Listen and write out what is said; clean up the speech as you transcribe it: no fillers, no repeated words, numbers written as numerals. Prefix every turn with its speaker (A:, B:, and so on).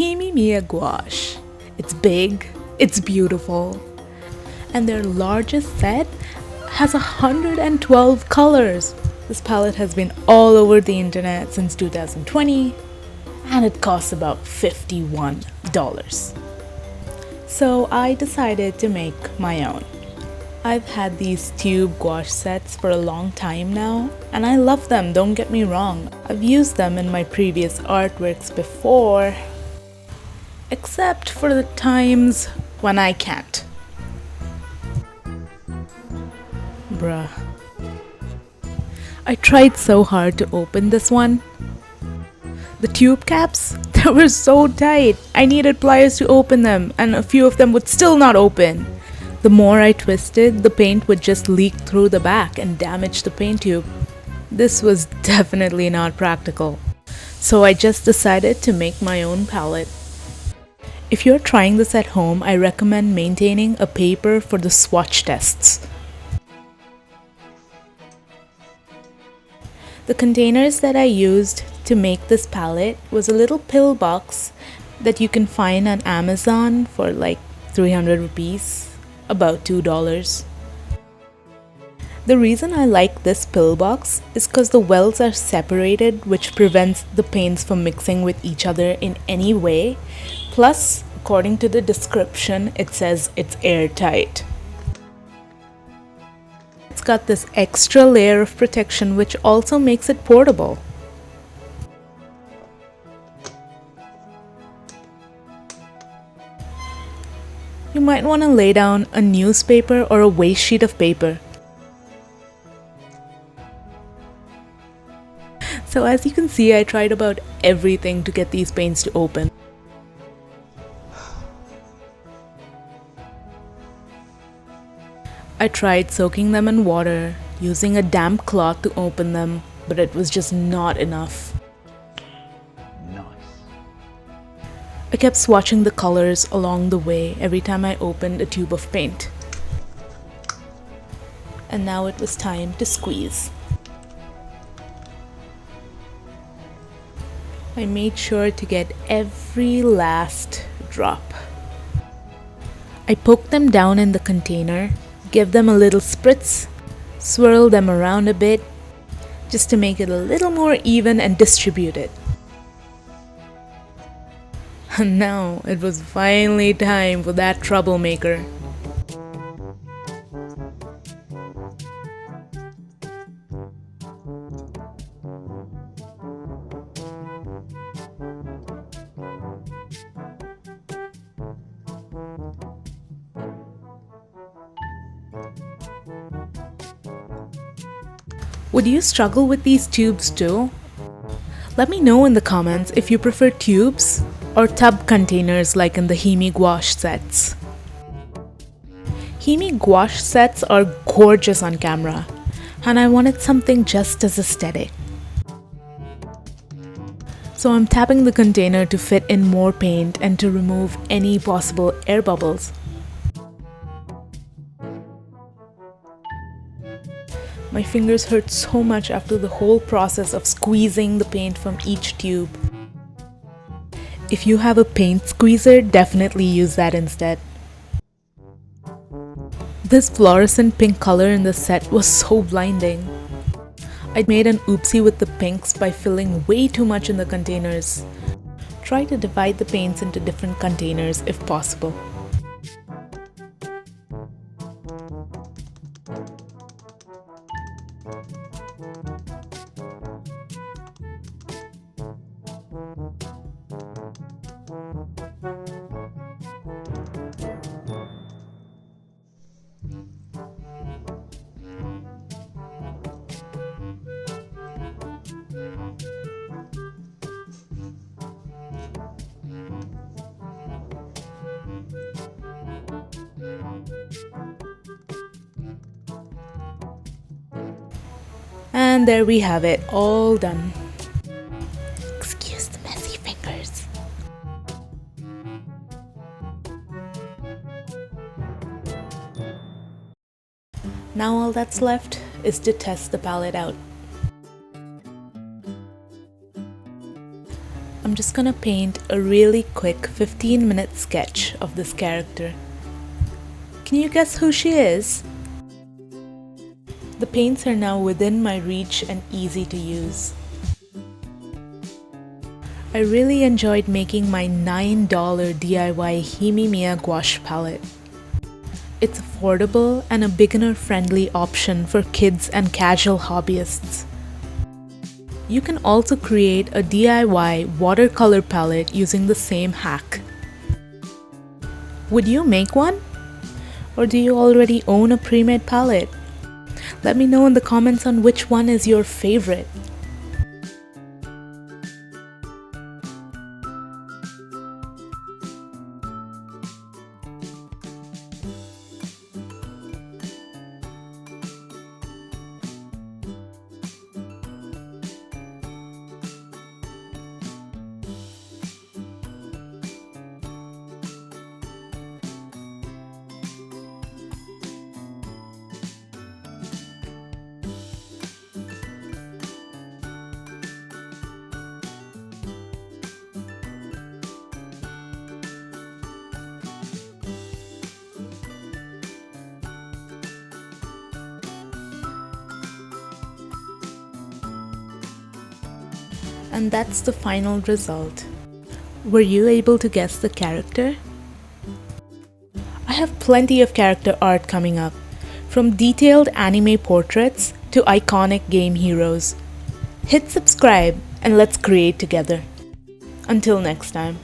A: HIMI MIYA Gouache. It's big, it's beautiful, and their largest set has 112 colors. This palette has been all over the internet since 2020 and it costs about $51. So I decided to make my own. I've had these tube gouache sets for a long time now and I love them, don't get me wrong. I've used them in my previous artworks before, except for the times when I can't. Bruh. I tried so hard to open this one. The tube caps, they were so tight. I needed pliers to open them and a few of them would still not open. The more I twisted, the paint would just leak through the back and damage the paint tube. This was definitely not practical. So I just decided to make my own palette. If you're trying this at home, I recommend maintaining a paper for the swatch tests. The containers that I used to make this palette was a little pill box that you can find on Amazon for like 300 rupees, about $2. The reason I like this pill box is because the wells are separated, which prevents the paints from mixing with each other in any way. Plus, according to the description, it says it's airtight. It's got this extra layer of protection which also makes it portable. You might want to lay down a newspaper or a waste sheet of paper. So as you can see, I tried about everything to get these paints to open. I tried soaking them in water, using a damp cloth to open them, but it was just not enough. I kept swatching the colors along the way every time I opened a tube of paint. And now it was time to squeeze. I made sure to get every last drop. I poked them down in the container, give them a little spritz, swirl them around a bit, just to make it a little more even and distributed. And now it was finally time for that troublemaker. Would you struggle with these tubes too? Let me know in the comments if you prefer tubes or tub containers like in the HIMI gouache sets. HIMI gouache sets are gorgeous on camera, and I wanted something just as aesthetic. So I'm tapping the container to fit in more paint and to remove any possible air bubbles. My fingers hurt so much after the whole process of squeezing the paint from each tube. If you have a paint squeezer, definitely use that instead. This fluorescent pink color in the set was so blinding. I made an oopsie with the pinks by filling way too much in the containers. Try to divide the paints into different containers if possible. And there we have it, all done. Excuse the messy fingers. Now all that's left is to test the palette out. I'm I'm just gonna paint a really quick 15-minute sketch of this character. Can you guess who she is? The paints are now within my reach and easy to use. I really enjoyed making my $9 DIY HIMI MIYA Gouache palette. It's affordable and a beginner-friendly option for kids and casual hobbyists. You can also create a DIY watercolor palette using the same hack. Would you make one? Or do you already own a pre-made palette? Let me know in the comments on which one is your favorite. And that's the final result. Were you able to guess the character? I have plenty of character art coming up, from detailed anime portraits to iconic game heroes. Hit subscribe and let's create together. Until next time.